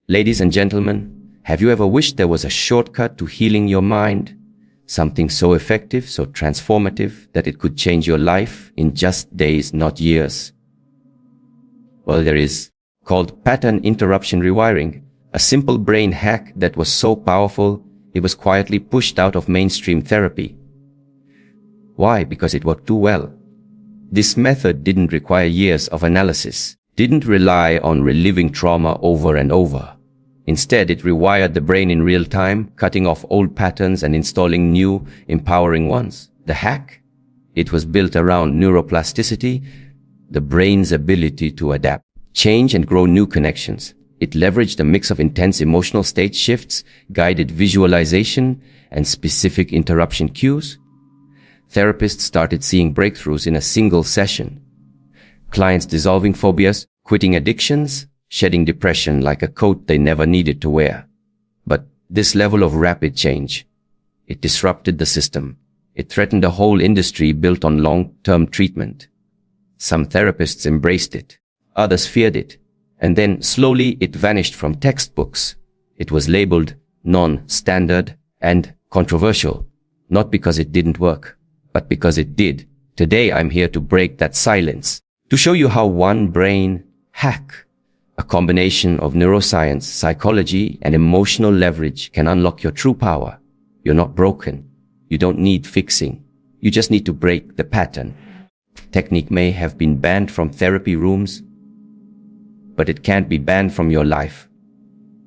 Ladies and gentlemen, have you ever wished there was a shortcut to healing your mind? Something so effective, so transformative, that it could change your life in just days, not years? Well, there is, called pattern interruption rewiring, a simple brain hack that was so powerful, it was quietly pushed out of mainstream therapy. Why? Because it worked too well. This method didn't require years of analysis, didn't rely on reliving trauma over and over. Instead, it rewired the brain in real time, cutting off old patterns and installing new, empowering ones. The hack? It was built around neuroplasticity, the brain's ability to adapt, change and grow new connections. It leveraged a mix of intense emotional state shifts, guided visualization, and specific interruption cues. Therapists started seeing breakthroughs in a single session. Clients dissolving phobias, quitting addictions, shedding depression like a coat they never needed to wear. But this level of rapid change, it disrupted the system. It threatened a whole industry built on long-term treatment. Some therapists embraced it, others feared it, and then slowly it vanished from textbooks. It was labeled non-standard and controversial, not because it didn't work, but because it did. Today I'm here to break that silence, to show you how one brain hack, a combination of neuroscience, psychology, and emotional leverage, can unlock your true power. You're not broken. You don't need fixing. You just need to break the pattern. Technique may have been banned from therapy rooms, but it can't be banned from your life.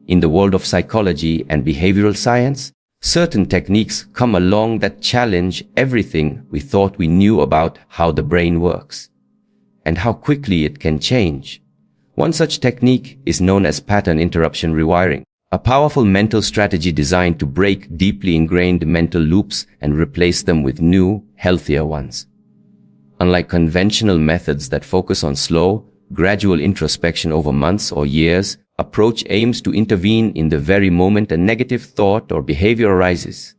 In the world of psychology and behavioral science, certain techniques come along that challenge everything we thought we knew about how the brain works and how quickly it can change. One such technique is known as pattern interruption rewiring, a powerful mental strategy designed to break deeply ingrained mental loops and replace them with new, healthier ones. Unlike conventional methods that focus on slow, gradual introspection over months or years, approach aims to intervene in the very moment a negative thought or behavior arises.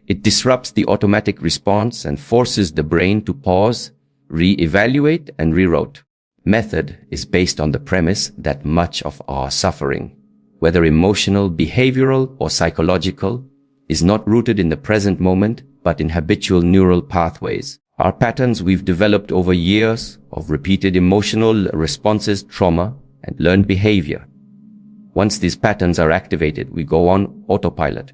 It disrupts the automatic response and forces the brain to pause, re-evaluate, and reroute. Method is based on the premise that much of our suffering, whether emotional, behavioral, or psychological, is not rooted in the present moment, but in habitual neural pathways. Our patterns we've developed over years of repeated emotional responses, trauma, and learned behavior. Once these patterns are activated, we go on autopilot,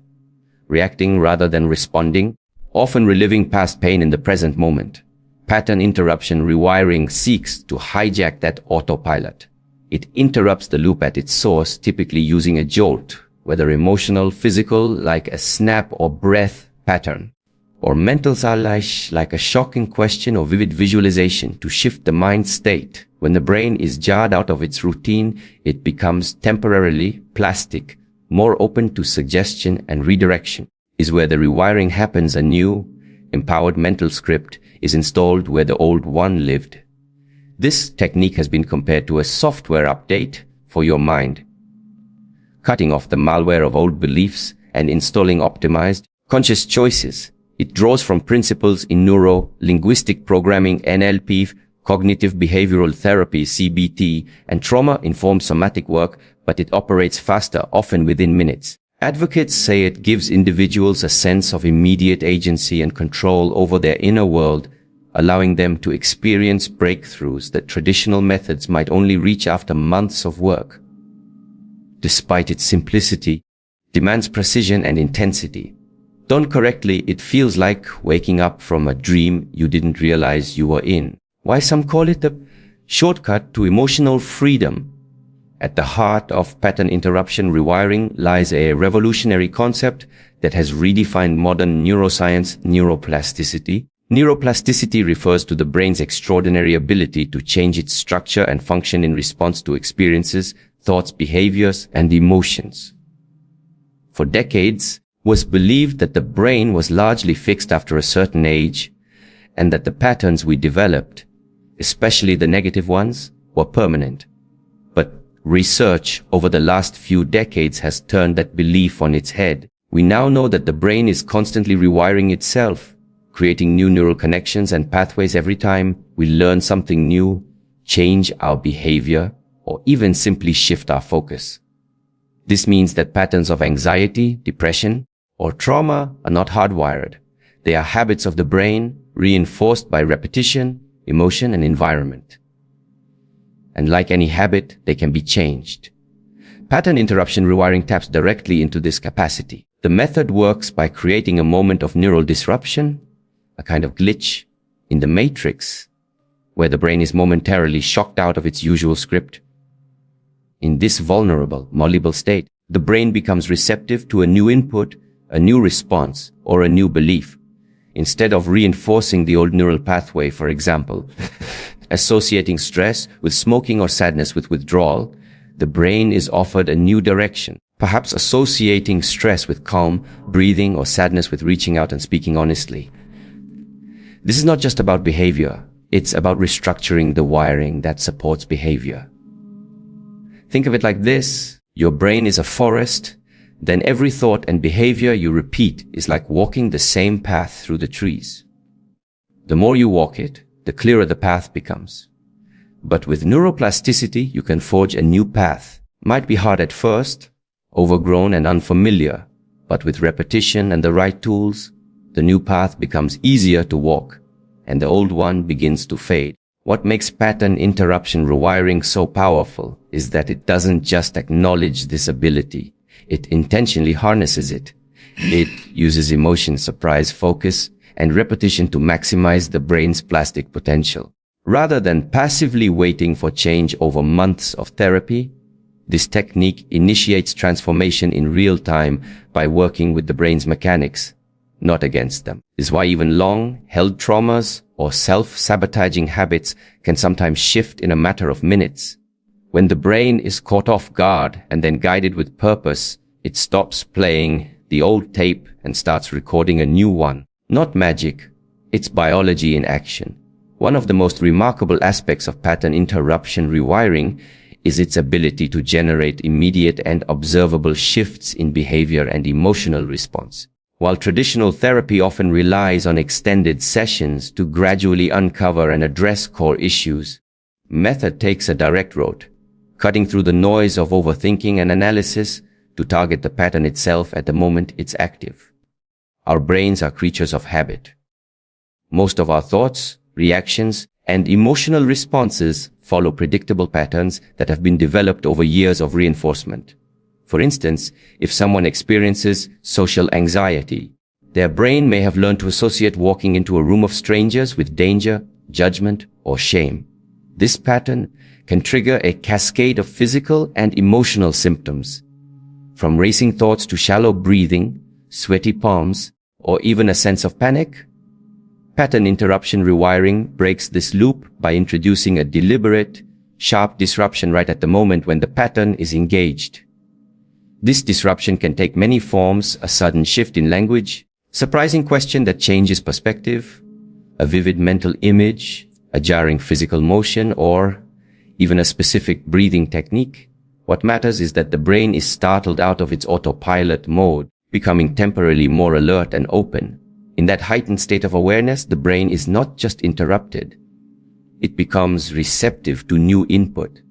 reacting rather than responding, often reliving past pain in the present moment. Pattern interruption rewiring seeks to hijack that autopilot. It interrupts the loop at its source, typically using a jolt, whether emotional, physical, like a snap or breath pattern, or mental like a shocking question or vivid visualization to shift the mind state. When the brain is jarred out of its routine, it becomes temporarily plastic, more open to suggestion and redirection. Is where the rewiring happens. A new, empowered mental script is installed where the old one lived. This technique has been compared to a software update for your mind, cutting off the malware of old beliefs and installing optimized, conscious choices. It draws from principles in neuro-linguistic programming, NLP, cognitive behavioral therapy, CBT, and trauma-informed somatic work, but it operates faster, often within minutes. Advocates say it gives individuals a sense of immediate agency and control over their inner world, allowing them to experience breakthroughs that traditional methods might only reach after months of work. Despite its simplicity, it demands precision and intensity. Done correctly, it feels like waking up from a dream you didn't realize you were in. Why some call it the shortcut to emotional freedom. At the heart of pattern interruption rewiring lies a revolutionary concept that has redefined modern neuroscience: neuroplasticity. Neuroplasticity refers to the brain's extraordinary ability to change its structure and function in response to experiences, thoughts, behaviors, and emotions. For decades, it was believed that the brain was largely fixed after a certain age, and that the patterns we developed, especially the negative ones, were permanent. But research over the last few decades has turned that belief on its head. We now know that the brain is constantly rewiring itself, creating new neural connections and pathways every time we learn something new, change our behavior, or even simply shift our focus. This means that patterns of anxiety, depression, or trauma are not hardwired. They are habits of the brain reinforced by repetition, emotion, and environment. And like any habit, they can be changed. Pattern interruption rewiring taps directly into this capacity. The method works by creating a moment of neural disruption, a kind of glitch in the matrix, where the brain is momentarily shocked out of its usual script. In this vulnerable, malleable state, the brain becomes receptive to a new input, a new response, or a new belief. Instead of reinforcing the old neural pathway, for example, associating stress with smoking or sadness with withdrawal, the brain is offered a new direction, perhaps associating stress with calm, breathing, or sadness with reaching out and speaking honestly. This is not just about behavior. It's about restructuring the wiring that supports behavior. Think of it like this. Your brain is a forest. Then every thought and behavior you repeat is like walking the same path through the trees. The more you walk it, the clearer the path becomes. But with neuroplasticity, you can forge a new path. Might be hard at first, overgrown and unfamiliar, but with repetition and the right tools, the new path becomes easier to walk, and the old one begins to fade. What makes pattern interruption rewiring so powerful is that it doesn't just acknowledge this ability. It intentionally harnesses it. It uses emotion, surprise, focus, and repetition to maximize the brain's plastic potential. Rather than passively waiting for change over months of therapy, this technique initiates transformation in real time by working with the brain's mechanics, not against them. This is why even long-held traumas or self-sabotaging habits can sometimes shift in a matter of minutes. When the brain is caught off guard and then guided with purpose, it stops playing the old tape and starts recording a new one. Not magic, it's biology in action. One of the most remarkable aspects of pattern interruption rewiring is its ability to generate immediate and observable shifts in behavior and emotional response. While traditional therapy often relies on extended sessions to gradually uncover and address core issues, method takes a direct road, cutting through the noise of overthinking and analysis to target the pattern itself at the moment it's active. Our brains are creatures of habit. Most of our thoughts, reactions, and emotional responses follow predictable patterns that have been developed over years of reinforcement. For instance, if someone experiences social anxiety, their brain may have learned to associate walking into a room of strangers with danger, judgment, or shame. This pattern can trigger a cascade of physical and emotional symptoms, from racing thoughts to shallow breathing, sweaty palms, or even a sense of panic. Pattern interruption rewiring breaks this loop by introducing a deliberate, sharp disruption right at the moment when the pattern is engaged. This disruption can take many forms: a sudden shift in language, surprising question that changes perspective, a vivid mental image, a jarring physical motion, or even a specific breathing technique. What matters is that the brain is startled out of its autopilot mode, becoming temporarily more alert and open. In that heightened state of awareness, the brain is not just interrupted. It becomes receptive to new input.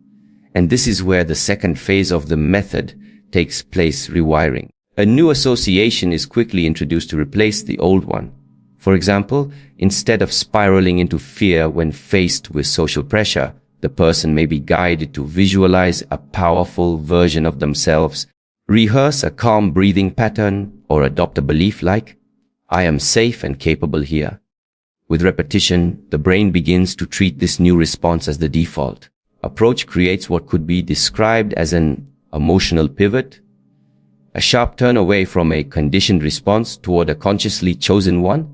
And this is where the second phase of the method takes place: rewiring. A new association is quickly introduced to replace the old one. For example, instead of spiraling into fear when faced with social pressure, the person may be guided to visualize a powerful version of themselves, rehearse a calm breathing pattern, or adopt a belief like, "I am safe and capable here." With repetition, the brain begins to treat this new response as the default. Approach creates what could be described as an emotional pivot, a sharp turn away from a conditioned response toward a consciously chosen one.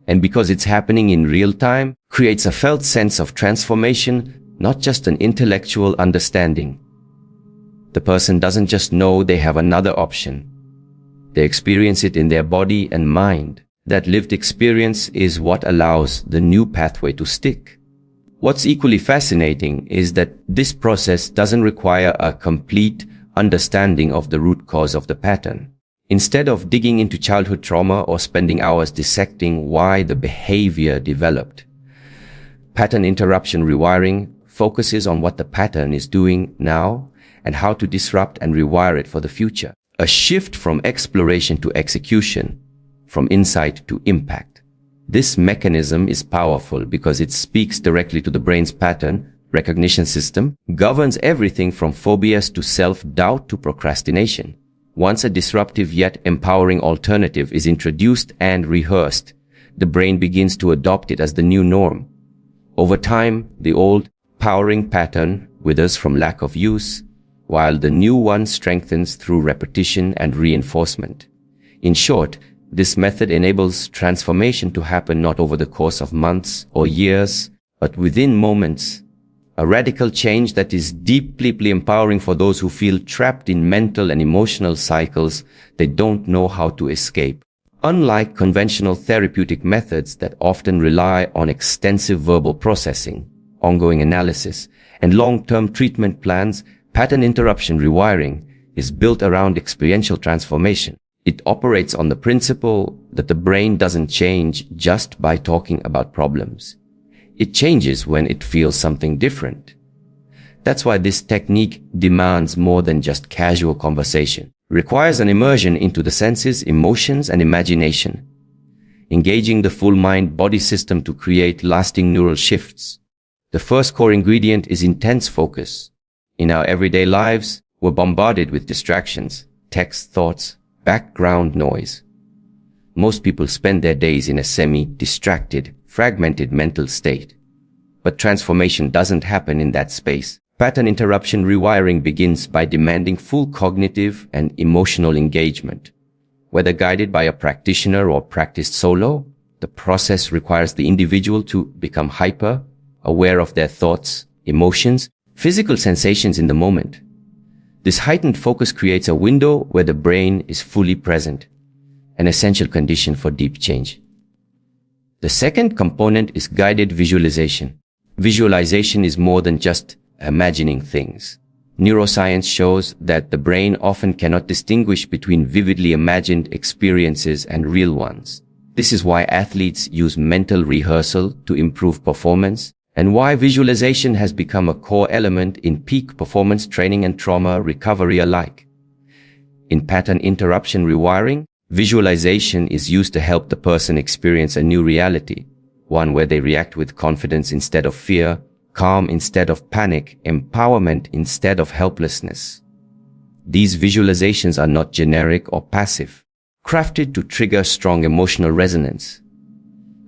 And because it's happening in real time, creates a felt sense of transformation, not just an intellectual understanding. The person doesn't just know they have another option. They experience it in their body and mind. That lived experience is what allows the new pathway to stick. What's equally fascinating is that this process doesn't require a complete understanding of the root cause of the pattern. Instead of digging into childhood trauma or spending hours dissecting why the behavior developed, pattern interruption rewiring focuses on what the pattern is doing now and how to disrupt and rewire it for the future. A shift from exploration to execution, from insight to impact. This mechanism is powerful because it speaks directly to the brain's pattern recognition system, governs everything from phobias to self-doubt to procrastination. Once a disruptive yet empowering alternative is introduced and rehearsed, the brain begins to adopt it as the new norm. Over time, the old, powering pattern withers from lack of use, while the new one strengthens through repetition and reinforcement. In short, this method enables transformation to happen not over the course of months or years, but within moments. A radical change that is deeply empowering for those who feel trapped in mental and emotional cycles they don't know how to escape. Unlike conventional therapeutic methods that often rely on extensive verbal processing, ongoing analysis, and long-term treatment plans, pattern interruption rewiring is built around experiential transformation. It operates on the principle that the brain doesn't change just by talking about problems. It changes when it feels something different. That's why this technique demands more than just casual conversation. It requires an immersion into the senses, emotions, and imagination, engaging the full mind-body system to create lasting neural shifts. The first core ingredient is intense focus. In our everyday lives, we're bombarded with distractions, text, thoughts, background noise. Most people spend their days in a semi-distracted, fragmented mental state. But transformation doesn't happen in that space. Pattern interruption rewiring begins by demanding full cognitive and emotional engagement. Whether guided by a practitioner or practiced solo, the process requires the individual to become hyper, aware of their thoughts, emotions, physical sensations in the moment. This heightened focus creates a window where the brain is fully present, an essential condition for deep change. The second component is guided visualization. Visualization is more than just imagining things. Neuroscience shows that the brain often cannot distinguish between vividly imagined experiences and real ones. This is why athletes use mental rehearsal to improve performance, and why visualization has become a core element in peak performance training and trauma recovery alike. In pattern interruption rewiring, visualization is used to help the person experience a new reality, one where they react with confidence instead of fear, calm instead of panic, empowerment instead of helplessness. These visualizations are not generic or passive, crafted to trigger strong emotional resonance.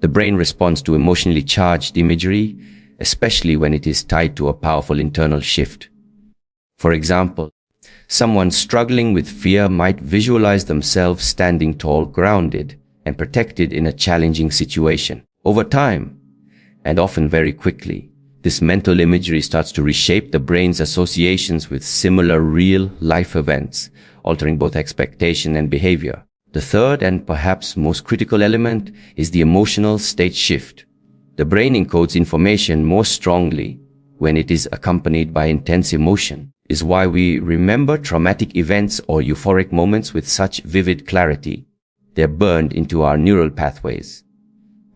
The brain responds to emotionally charged imagery, especially when it is tied to a powerful internal shift. For example, someone struggling with fear might visualize themselves standing tall, grounded, and protected in a challenging situation. Over time, and often very quickly, this mental imagery starts to reshape the brain's associations with similar real-life events, altering both expectation and behavior. The third and perhaps most critical element is the emotional state shift. The brain encodes information more strongly when it is accompanied by intense emotion. Is why we remember traumatic events or euphoric moments with such vivid clarity. They're burned into our neural pathways.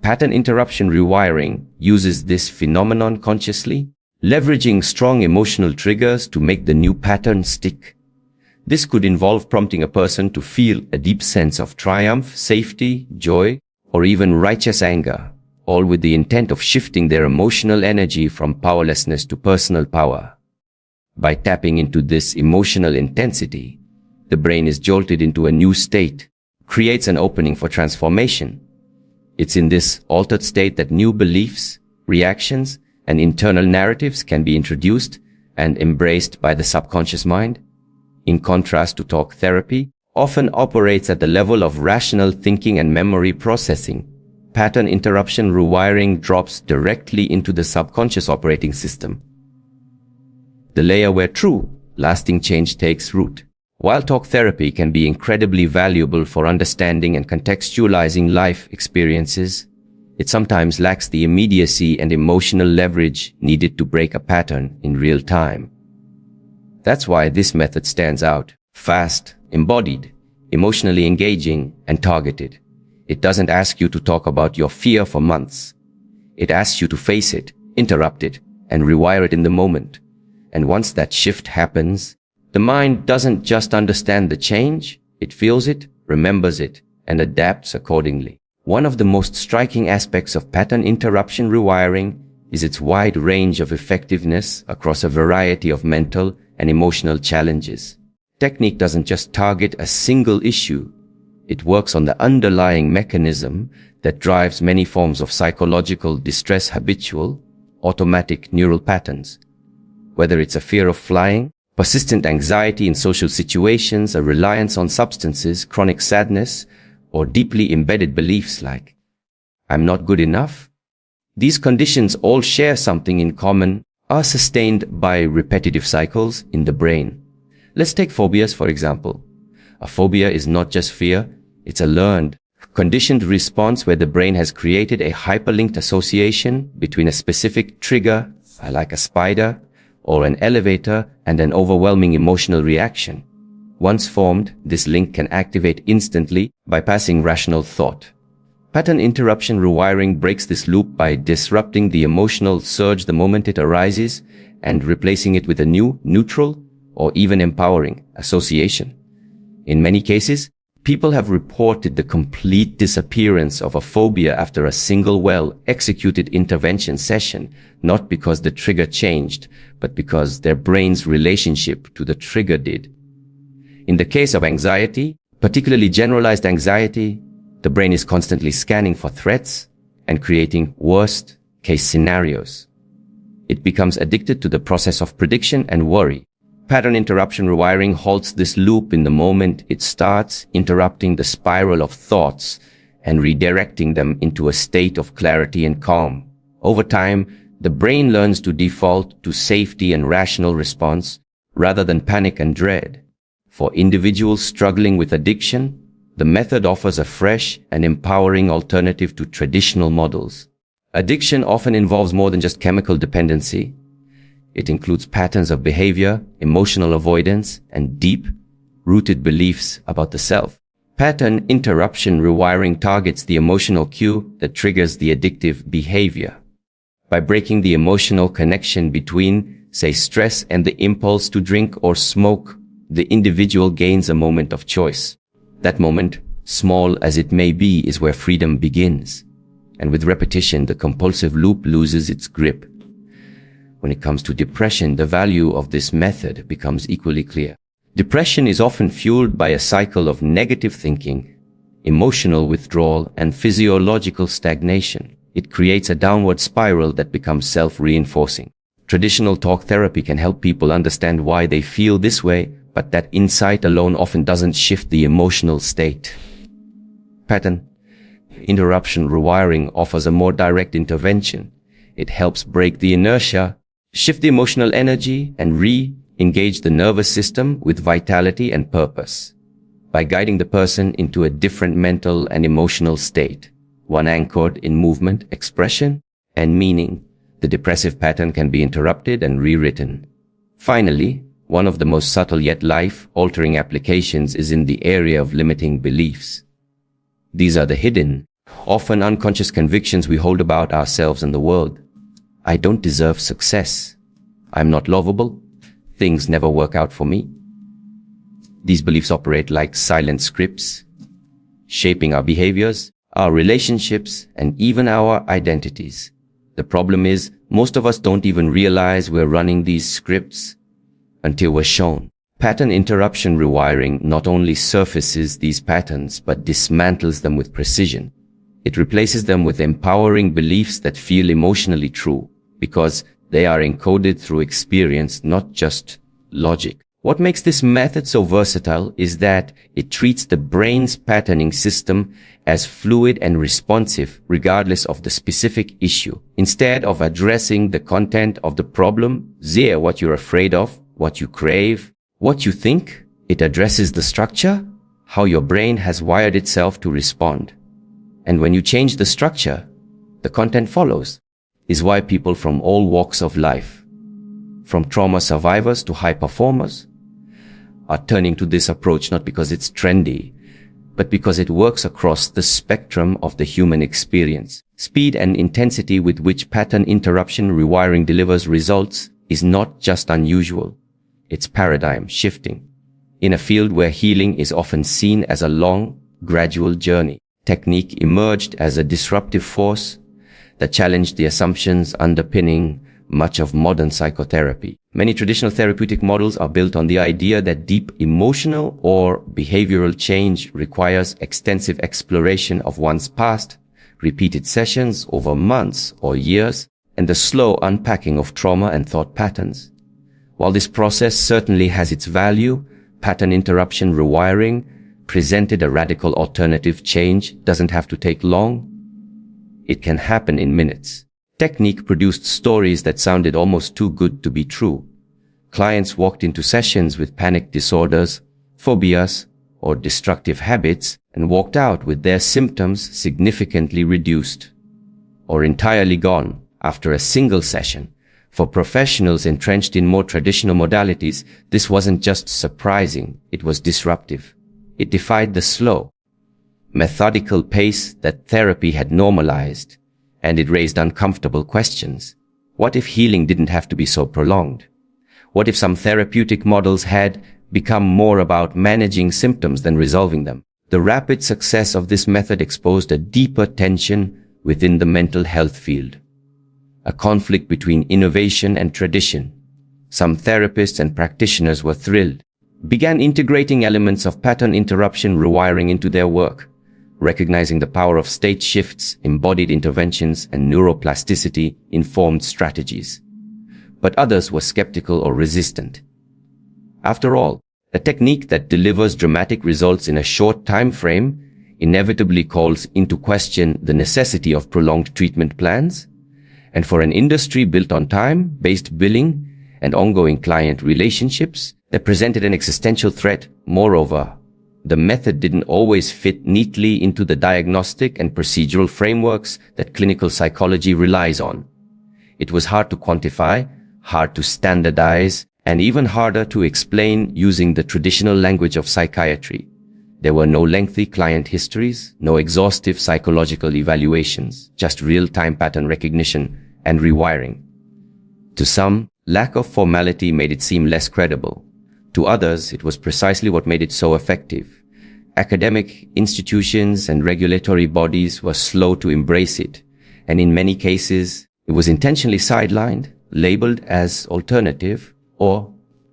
Pattern interruption rewiring uses this phenomenon consciously, leveraging strong emotional triggers to make the new pattern stick. This could involve prompting a person to feel a deep sense of triumph, safety, joy, or even righteous anger, all with the intent of shifting their emotional energy from powerlessness to personal power. By tapping into this emotional intensity, the brain is jolted into a new state, creates an opening for transformation. It's in this altered state that new beliefs, reactions, and internal narratives can be introduced and embraced by the subconscious mind. In contrast to talk therapy, often operates at the level of rational thinking and memory processing. Pattern interruption rewiring drops directly into the subconscious operating system, the layer where true, lasting change takes root. While talk therapy can be incredibly valuable for understanding and contextualizing life experiences, it sometimes lacks the immediacy and emotional leverage needed to break a pattern in real time. That's why this method stands out: fast, embodied, emotionally engaging, and targeted. It doesn't ask you to talk about your fear for months. It asks you to face it, interrupt it, and rewire it in the moment. And once that shift happens, The mind doesn't just understand the change, it feels it, remembers it, and adapts accordingly. One of the most striking aspects of pattern interruption rewiring is its wide range of effectiveness across a variety of mental and emotional challenges. Technique doesn't just target a single issue. It works on the underlying mechanism that drives many forms of psychological distress, habitual, automatic neural patterns. Whether it's a fear of flying, persistent anxiety in social situations, a reliance on substances, chronic sadness, or deeply embedded beliefs like, "I'm not good enough." These conditions all share something in common, are sustained by repetitive cycles in the brain. Let's take phobias, for example. A phobia is not just fear, it's a learned, conditioned response where the brain has created a hyperlinked association between a specific trigger, like a spider, or an elevator, and an overwhelming emotional reaction. Once formed, this link can activate instantly, bypassing rational thought. Pattern interruption rewiring breaks this loop by disrupting the emotional surge the moment it arises and replacing it with a new, neutral, or even empowering association. In many cases, people have reported the complete disappearance of a phobia after a single well-executed intervention session, not because the trigger changed, but because their brain's relationship to the trigger did. In the case of anxiety, particularly generalized anxiety, the brain is constantly scanning for threats and creating worst-case scenarios. It becomes addicted to the process of prediction and worry. Pattern interruption rewiring halts this loop in the moment it starts, interrupting the spiral of thoughts and redirecting them into a state of clarity and calm. Over time, the brain learns to default to safety and rational response rather than panic and dread. For individuals struggling with addiction, the method offers a fresh and empowering alternative to traditional models. Addiction often involves more than just chemical dependency. It includes patterns of behavior, emotional avoidance, and deep-rooted beliefs about the self. Pattern interruption rewiring targets the emotional cue that triggers the addictive behavior. By breaking the emotional connection between, say, stress and the impulse to drink or smoke, the individual gains a moment of choice. That moment, small as it may be, is where freedom begins. And with repetition, the compulsive loop loses its grip. When it comes to depression, the value of this method becomes equally clear. Depression is often fueled by a cycle of negative thinking, emotional withdrawal, and physiological stagnation. It creates a downward spiral that becomes self-reinforcing. Traditional talk therapy can help people understand why they feel this way, but that insight alone often doesn't shift the emotional state. Pattern interruption rewiring offers a more direct intervention. It helps break the inertia, shift the emotional energy, and re-engage the nervous system with vitality and purpose. By guiding the person into a different mental and emotional state, one anchored in movement, expression, and meaning, the depressive pattern can be interrupted and rewritten. Finally, one of the most subtle yet life-altering applications is in the area of limiting beliefs. These are the hidden, often unconscious convictions we hold about ourselves and the world. I don't deserve success. I'm not lovable. Things never work out for me. These beliefs operate like silent scripts, shaping our behaviors, our relationships, and even our identities. The problem is, most of us don't even realize we're running these scripts until we're shown. Pattern interruption rewiring not only surfaces these patterns, but dismantles them with precision. It replaces them with empowering beliefs that feel emotionally true, because they are encoded through experience, not just logic. What makes this method so versatile is that it treats the brain's patterning system as fluid and responsive regardless of the specific issue. Instead of addressing the content of the problem, what you're afraid of, what you crave, what you think, it addresses the structure, how your brain has wired itself to respond. And when you change the structure, the content follows. Is why people from all walks of life, from trauma survivors to high performers, are turning to this approach not because it's trendy, but because it works across the spectrum of the human experience. Speed and intensity with which pattern interruption rewiring delivers results is not just unusual. its paradigm shifting. In a field where healing is often seen as a long, gradual journey, technique emerged as a disruptive force that challenged the assumptions underpinning much of modern psychotherapy. Many traditional therapeutic models are built on the idea that deep emotional or behavioral change requires extensive exploration of one's past, repeated sessions over months or years, and the slow unpacking of trauma and thought patterns. While this process certainly has its value, pattern interruption rewiring presented a radical alternative. Change doesn't have to take long. It can happen in minutes. Technique produced stories that sounded almost too good to be true. Clients walked into sessions with panic disorders, phobias, or destructive habits and walked out with their symptoms significantly reduced or entirely gone after a single session. For professionals entrenched in more traditional modalities, this wasn't just surprising, it was disruptive. It defied the slow, methodical pace that therapy had normalized, and it raised uncomfortable questions. What if healing didn't have to be so prolonged? What if some therapeutic models had become more about managing symptoms than resolving them? The rapid success of this method exposed a deeper tension within the mental health field, a conflict between innovation and tradition. Some therapists and practitioners were thrilled, began integrating elements of pattern interruption rewiring into their work, recognizing the power of state shifts, embodied interventions, and neuroplasticity-informed strategies. But others were skeptical or resistant. After all, a technique that delivers dramatic results in a short time frame inevitably calls into question the necessity of prolonged treatment plans. And for an industry built on time-based billing and ongoing client relationships, that presented an existential threat. Moreover, the method didn't always fit neatly into the diagnostic and procedural frameworks that clinical psychology relies on. It was hard to quantify, hard to standardize, and even harder to explain using the traditional language of psychiatry. There were no lengthy client histories, no exhaustive psychological evaluations, just real-time pattern recognition and rewiring. To some, lack of formality made it seem less credible. To others, it was precisely what made it so effective. Academic institutions and regulatory bodies were slow to embrace it, and in many cases, it was intentionally sidelined, labeled as alternative or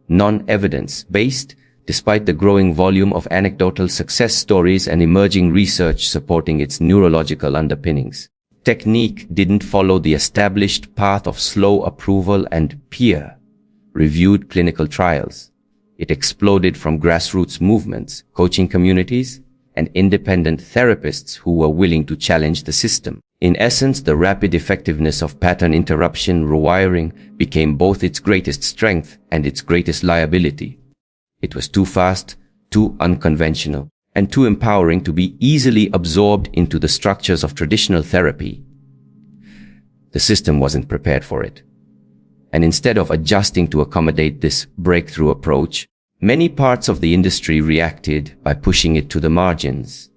non-evidence-based, despite the growing volume of anecdotal success stories and emerging research supporting its neurological underpinnings. Technique didn't follow the established path of slow approval and peer-reviewed clinical trials. It exploded from grassroots movements, coaching communities, and independent therapists who were willing to challenge the system. In essence, the rapid effectiveness of pattern interruption rewiring became both its greatest strength and its greatest liability. It was too fast, too unconventional, and too empowering to be easily absorbed into the structures of traditional therapy. The system wasn't prepared for it. And instead of adjusting to accommodate this breakthrough approach, many parts of the industry reacted by pushing it to the margins.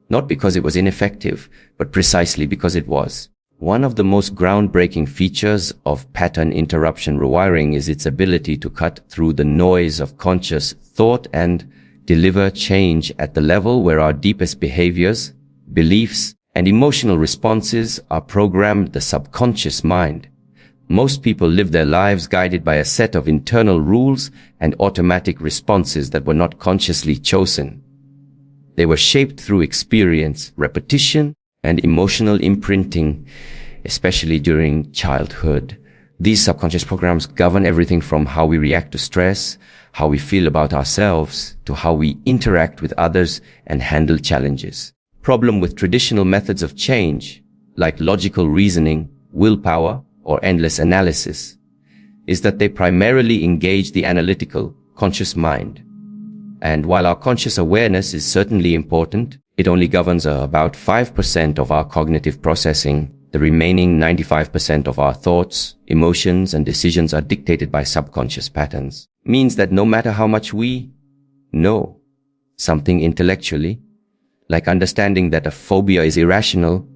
Not because it was ineffective, but precisely because it was. One of the most groundbreaking features of pattern interruption rewiring is its ability to cut through the noise of conscious thought and deliver change at the level where our deepest behaviors, beliefs, and emotional responses are programmed the subconscious mind. Most people live their lives guided by a set of internal rules and automatic responses that were not consciously chosen. They were shaped through experience, repetition, and emotional imprinting, especially during childhood. These subconscious programs govern everything from how we react to stress, how we feel about ourselves, to how we interact with others and handle challenges. Problem with traditional methods of change, like logical reasoning, willpower, or endless analysis, is that they primarily engage the analytical, conscious mind. And while our conscious awareness is certainly important, it only governs about 5% of our cognitive processing. The remaining 95% of our thoughts, emotions, and decisions are dictated by subconscious patterns. Means that no matter how much we know something intellectually, like understanding that a phobia is irrational,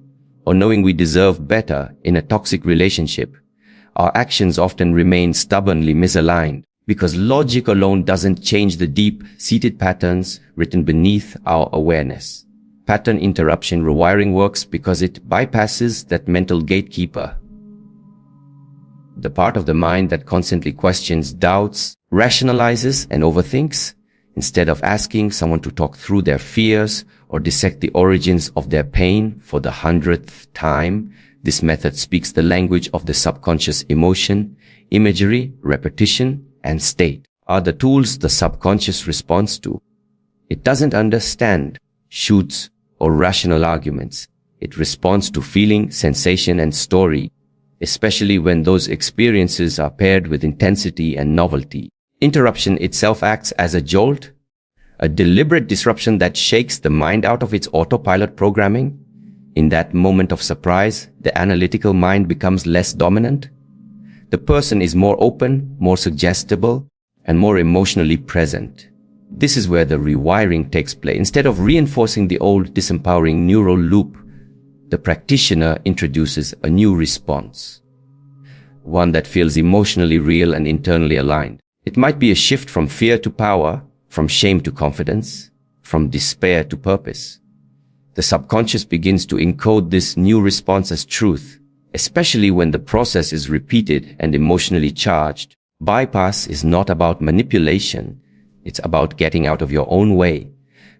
or knowing we deserve better in a toxic relationship, our actions often remain stubbornly misaligned. because logic alone doesn't change the deep-seated patterns written beneath our awareness. Pattern interruption rewiring works because it bypasses that mental gatekeeper, the part of the mind that constantly questions, doubts, rationalizes, and overthinks. Instead of asking someone to talk through their fears or dissect the origins of their pain for the 100th time, this method speaks the language of the subconscious. Emotion, imagery, repetition, and state are the tools the subconscious responds to. It doesn't understand, shoots, or rational arguments. It responds to feeling, sensation, and story, especially when those experiences are paired with intensity and novelty. Interruption itself acts as a jolt, a deliberate disruption that shakes the mind out of its autopilot programming. In that moment of surprise, the analytical mind becomes less dominant. The person is more open, more suggestible, and more emotionally present. This is where the rewiring takes place. Instead of reinforcing the old disempowering neural loop, the practitioner introduces a new response, one that feels emotionally real and internally aligned. It might be a shift from fear to power, from shame to confidence, from despair to purpose. The subconscious begins to encode this new response as truth, especially when the process is repeated and emotionally charged. Bypass is not about manipulation. It's about getting out of your own way.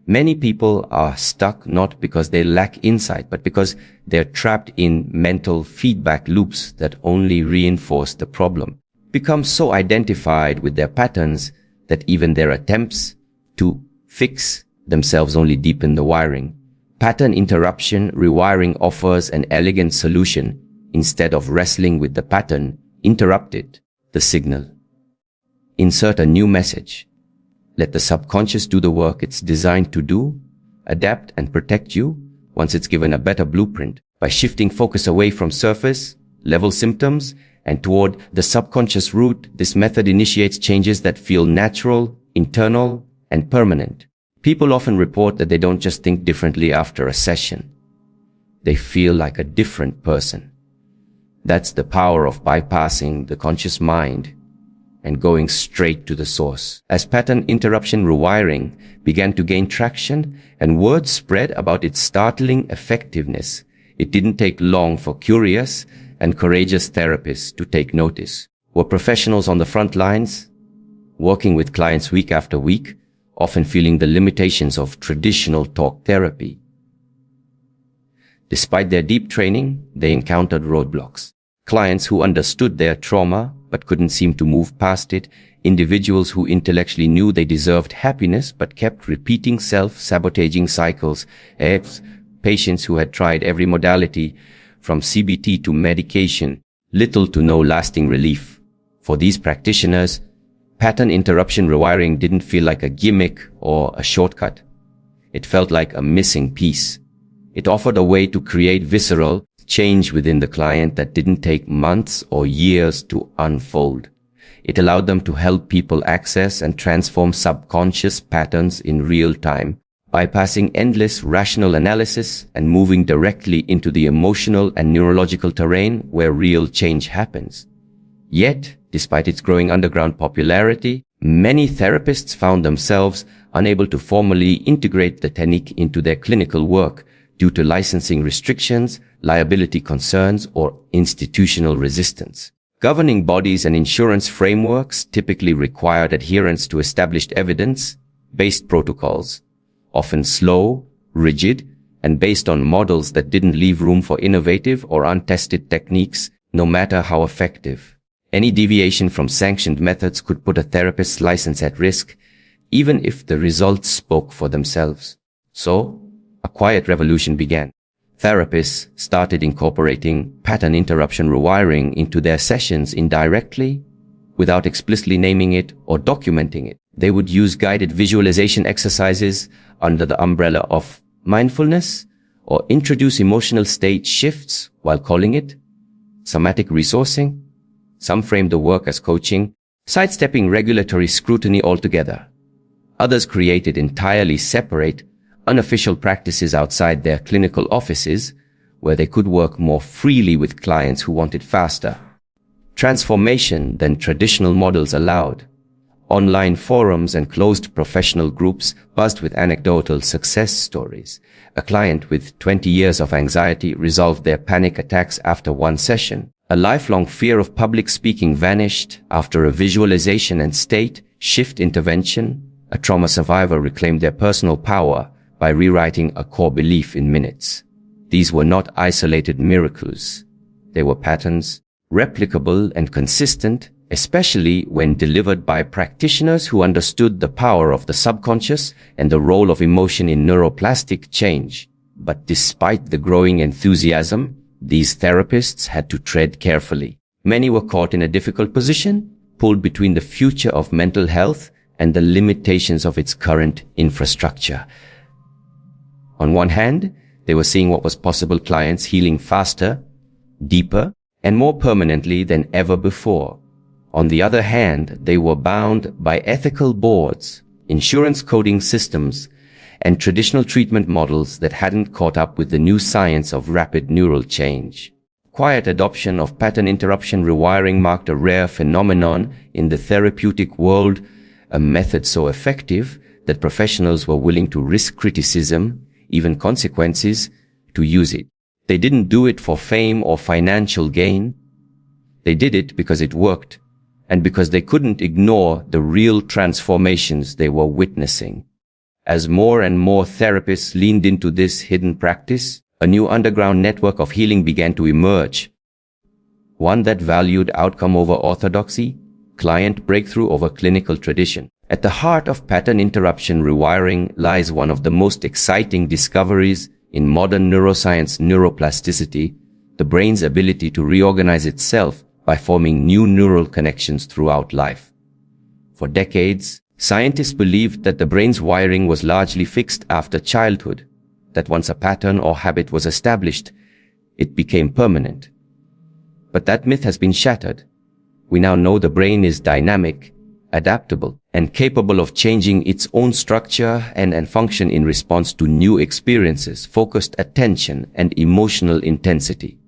Many people are stuck not because they lack insight, but because they're trapped in mental feedback loops that only reinforce the problem. Become so identified with their patterns that even their attempts to fix themselves only deepen the wiring. Pattern interruption rewiring offers an elegant solution. Instead of wrestling with the pattern, interrupt it, the signal. Insert a new message. Let the subconscious do the work it's designed to do, adapt and protect you once it's given a better blueprint. By shifting focus away from surface level symptoms and toward the subconscious root, this method initiates changes that feel natural, internal, and permanent. People often report that they don't just think differently after a session. They feel like a different person. That's the power of bypassing the conscious mind and going straight to the source. As pattern interruption rewiring began to gain traction and word spread about its startling effectiveness, it didn't take long for curious and courageous therapists to take notice. Were professionals on the front lines, working with clients week after week, often feeling the limitations of traditional talk therapy. Despite their deep training, they encountered roadblocks. Clients who understood their trauma but couldn't seem to move past it, individuals who intellectually knew they deserved happiness but kept repeating self-sabotaging cycles, patients who had tried every modality from CBT to medication, little to no lasting relief. For these practitioners, pattern interruption rewiring didn't feel like a gimmick or a shortcut. It felt like a missing piece. It offered a way to create visceral change within the client that didn't take months or years to unfold. It allowed them to help people access and transform subconscious patterns in real time, bypassing endless rational analysis and moving directly into the emotional and neurological terrain where real change happens. Yet, despite its growing underground popularity, many therapists found themselves unable to formally integrate the technique into their clinical work due to licensing restrictions, liability concerns, or institutional resistance. Governing bodies and insurance frameworks typically required adherence to established evidence-based protocols, often slow, rigid, and based on models that didn't leave room for innovative or untested techniques, no matter how effective. Any deviation from sanctioned methods could put a therapist's license at risk, even if the results spoke for themselves. So, a quiet revolution began. Therapists started incorporating pattern interruption rewiring into their sessions indirectly, without explicitly naming it or documenting it. They would use guided visualization exercises under the umbrella of mindfulness, or introduce emotional state shifts while calling it somatic resourcing. Some framed the work as coaching, sidestepping regulatory scrutiny altogether. Others created entirely separate, unofficial practices outside their clinical offices, where they could work more freely with clients who wanted faster transformation than traditional models allowed. Online forums and closed professional groups buzzed with anecdotal success stories. A client with 20 years of anxiety resolved their panic attacks after one session. A lifelong fear of public speaking vanished after a visualization and state shift intervention. A trauma survivor reclaimed their personal power by rewriting a core belief in minutes. These were not isolated miracles. They were patterns, replicable and consistent, especially when delivered by practitioners who understood the power of the subconscious and the role of emotion in neuroplastic change. But despite the growing enthusiasm, these therapists had to tread carefully. Many were caught in a difficult position, pulled between the future of mental health and the limitations of its current infrastructure. On one hand, they were seeing what was possible: clients healing faster, deeper, and more permanently than ever before. On the other hand, they were bound by ethical boards, insurance coding systems, and traditional treatment models that hadn't caught up with the new science of rapid neural change. Quiet adoption of pattern interruption rewiring marked a rare phenomenon in the therapeutic world, a method so effective that professionals were willing to risk criticism, even consequences, to use it. They didn't do it for fame or financial gain. They did it because it worked, and because they couldn't ignore the real transformations they were witnessing. As more and more therapists leaned into this hidden practice, a new underground network of healing began to emerge. One that valued outcome over orthodoxy, client breakthrough over clinical tradition. At the heart of pattern interruption rewiring lies one of the most exciting discoveries in modern neuroscience: neuroplasticity, the brain's ability to reorganize itself by forming new neural connections throughout life. For decades, scientists believed that the brain's wiring was largely fixed after childhood, that once a pattern or habit was established, it became permanent. But that myth has been shattered. We now know the brain is dynamic, adaptable, and capable of changing its own structure and function in response to new experiences, focused attention, and emotional intensity.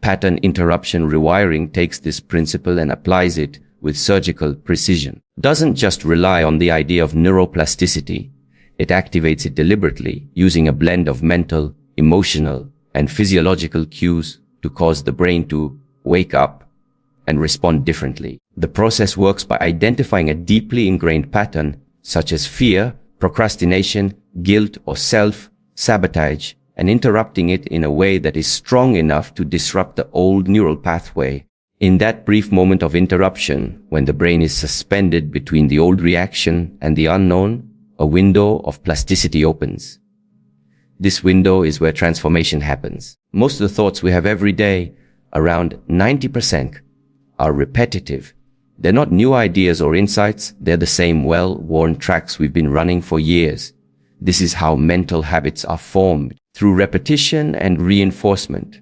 Pattern interruption rewiring takes this principle and applies it with surgical precision. Doesn't just rely on the idea of neuroplasticity. It activates it deliberately, using a blend of mental, emotional, and physiological cues to cause the brain to wake up and respond differently. The process works by identifying a deeply ingrained pattern, such as fear, procrastination, guilt, or self-sabotage, and interrupting it in a way that is strong enough to disrupt the old neural pathway. In that brief moment of interruption, when the brain is suspended between the old reaction and the unknown, a window of plasticity opens. This window is where transformation happens. Most of the thoughts we have every day, around 90%, are repetitive. They're not new ideas or insights, they're the same well-worn tracks we've been running for years. This is how mental habits are formed, through repetition and reinforcement.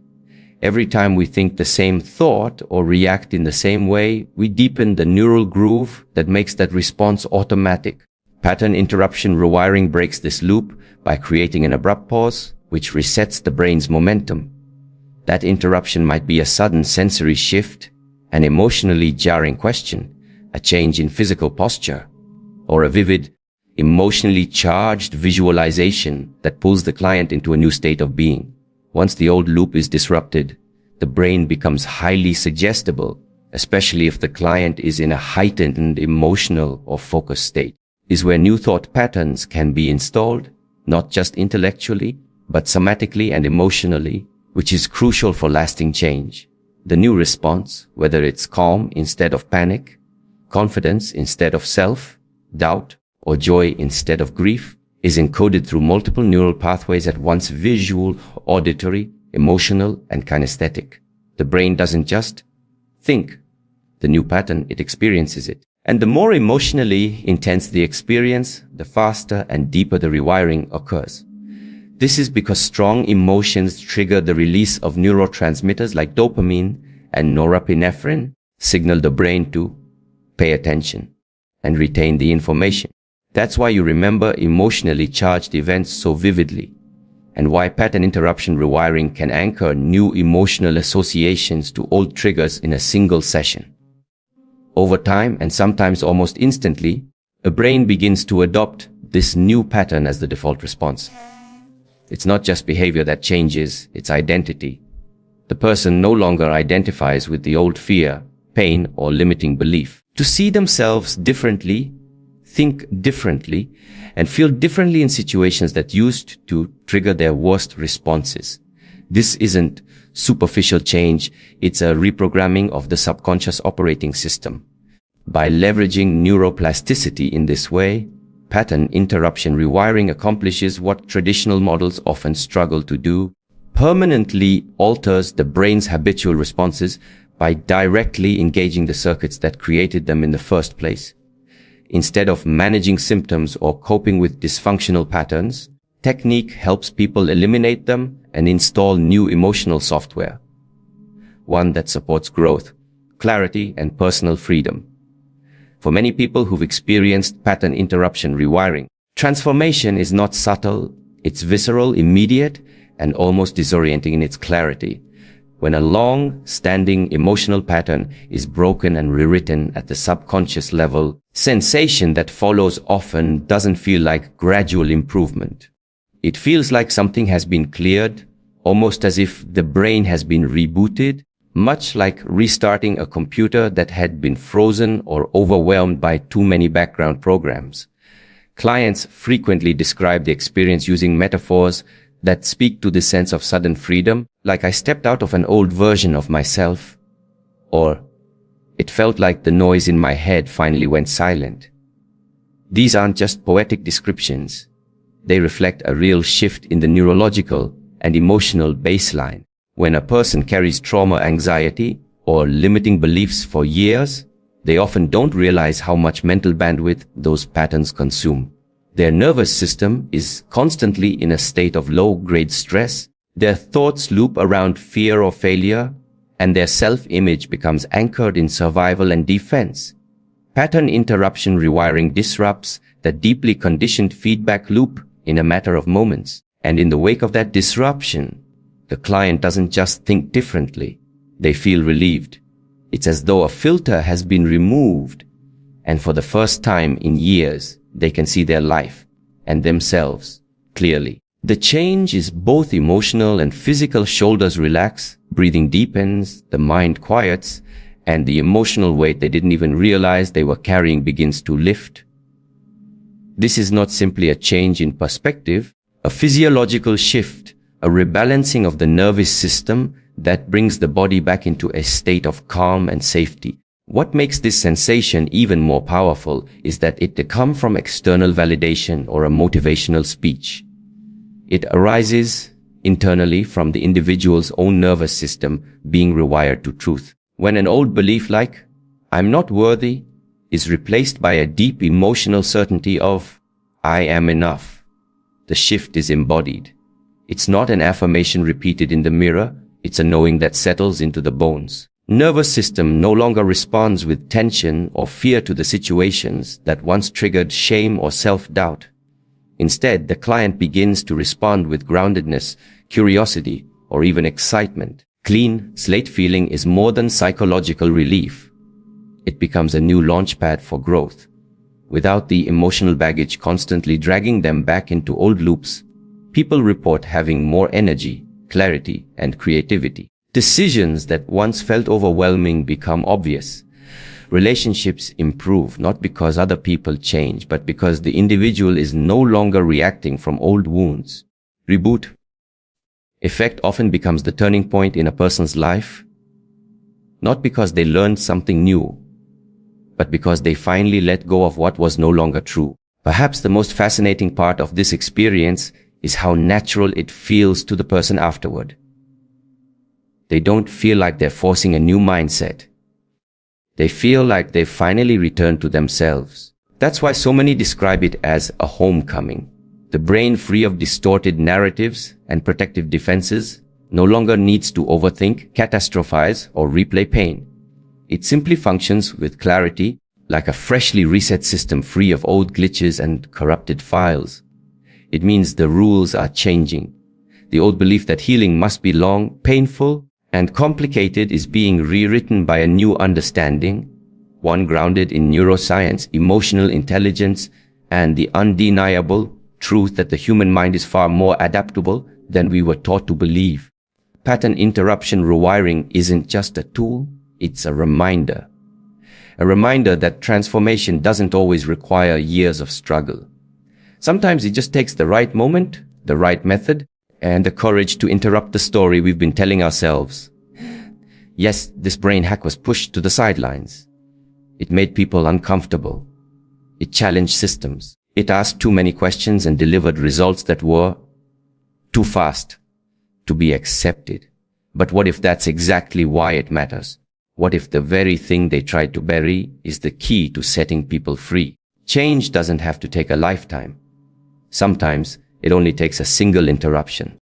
Every time we think the same thought or react in the same way, we deepen the neural groove that makes that response automatic. Pattern interruption rewiring breaks this loop by creating an abrupt pause, which resets the brain's momentum. That interruption might be a sudden sensory shift, an emotionally jarring question, a change in physical posture, or a vivid, emotionally charged visualization that pulls the client into a new state of being. Once the old loop is disrupted, the brain becomes highly suggestible, especially if the client is in a heightened emotional or focused state. Is where new thought patterns can be installed, not just intellectually, but somatically and emotionally, which is crucial for lasting change. The new response, whether it's calm instead of panic, confidence instead of self-doubt, or joy instead of grief, is encoded through multiple neural pathways at once: visual, auditory, emotional, and kinesthetic. The brain doesn't just think the new pattern, it experiences it. And the more emotionally intense the experience, the faster and deeper the rewiring occurs. This is because strong emotions trigger the release of neurotransmitters like dopamine and norepinephrine, signal the brain to pay attention and retain the information. That's why you remember emotionally charged events so vividly, and why pattern interruption rewiring can anchor new emotional associations to old triggers in a single session. Over time, and sometimes almost instantly, a brain begins to adopt this new pattern as the default response. It's not just behavior that changes, it's identity. The person no longer identifies with the old fear, pain, or limiting belief. To see themselves differently, think differently, and feel differently in situations that used to trigger their worst responses. This isn't superficial change, it's a reprogramming of the subconscious operating system. By leveraging neuroplasticity in this way, pattern interruption rewiring accomplishes what traditional models often struggle to do: permanently alters the brain's habitual responses by directly engaging the circuits that created them in the first place. Instead of managing symptoms or coping with dysfunctional patterns, technique helps people eliminate them and install new emotional software, one that supports growth, clarity, and personal freedom. For many people who've experienced pattern interruption rewiring, transformation is not subtle, it's visceral, immediate, and almost disorienting in its clarity. When a long-standing emotional pattern is broken and rewritten at the subconscious level, sensation that follows often doesn't feel like gradual improvement. It feels like something has been cleared, almost as if the brain has been rebooted, much like restarting a computer that had been frozen or overwhelmed by too many background programs. Clients frequently describe the experience using metaphors that speak to the sense of sudden freedom, like I stepped out of an old version of myself, or it felt like the noise in my head finally went silent. These aren't just poetic descriptions. They reflect a real shift in the neurological and emotional baseline. When a person carries trauma, anxiety, or limiting beliefs for years, they often don't realize how much mental bandwidth those patterns consume. Their nervous system is constantly in a state of low-grade stress. Their thoughts loop around fear or failure, and their self-image becomes anchored in survival and defense. Pattern interruption rewiring disrupts the deeply conditioned feedback loop in a matter of moments. And in the wake of that disruption, the client doesn't just think differently. They feel relieved. It's as though a filter has been removed, and for the first time in years, they can see their life and themselves clearly. The change is both emotional and physical. Shoulders relax, breathing deepens, the mind quiets, and the emotional weight they didn't even realize they were carrying begins to lift. This is not simply a change in perspective, a physiological shift, a rebalancing of the nervous system that brings the body back into a state of calm and safety. What makes this sensation even more powerful is that it doesn't come from external validation or a motivational speech. It arises internally from the individual's own nervous system being rewired to truth. When an old belief like, "I'm not worthy," is replaced by a deep emotional certainty of, "I am enough," the shift is embodied. It's not an affirmation repeated in the mirror, it's a knowing that settles into the bones. Nervous system no longer responds with tension or fear to the situations that once triggered shame or self-doubt. Instead, the client begins to respond with groundedness, curiosity, or even excitement. Clean slate feeling is more than psychological relief. It becomes a new launchpad for growth. Without the emotional baggage constantly dragging them back into old loops, people report having more energy, clarity, and creativity. Decisions that once felt overwhelming become obvious. Relationships improve not because other people change, but because the individual is no longer reacting from old wounds. Reboot effect often becomes the turning point in a person's life, not because they learned something new, but because they finally let go of what was no longer true. Perhaps the most fascinating part of this experience is how natural it feels to the person afterward. They don't feel like they're forcing a new mindset. They feel like they've finally returned to themselves. That's why so many describe it as a homecoming. The brain, free of distorted narratives and protective defenses, no longer needs to overthink, catastrophize, or replay pain. It simply functions with clarity, like a freshly reset system free of old glitches and corrupted files. It means the rules are changing. The old belief that healing must be long, painful, and complicated is being rewritten by a new understanding, one grounded in neuroscience, emotional intelligence, and the undeniable truth that the human mind is far more adaptable than we were taught to believe. Pattern interruption rewiring isn't just a tool, it's a reminder. A reminder that transformation doesn't always require years of struggle. Sometimes it just takes the right moment, the right method, and the courage to interrupt the story we've been telling ourselves. Yes, this brain hack was pushed to the sidelines. It made people uncomfortable. It challenged systems. It asked too many questions and delivered results that were too fast to be accepted. But what if that's exactly why it matters? What if the very thing they tried to bury is the key to setting people free? Change doesn't have to take a lifetime. Sometimes it only takes a single interruption.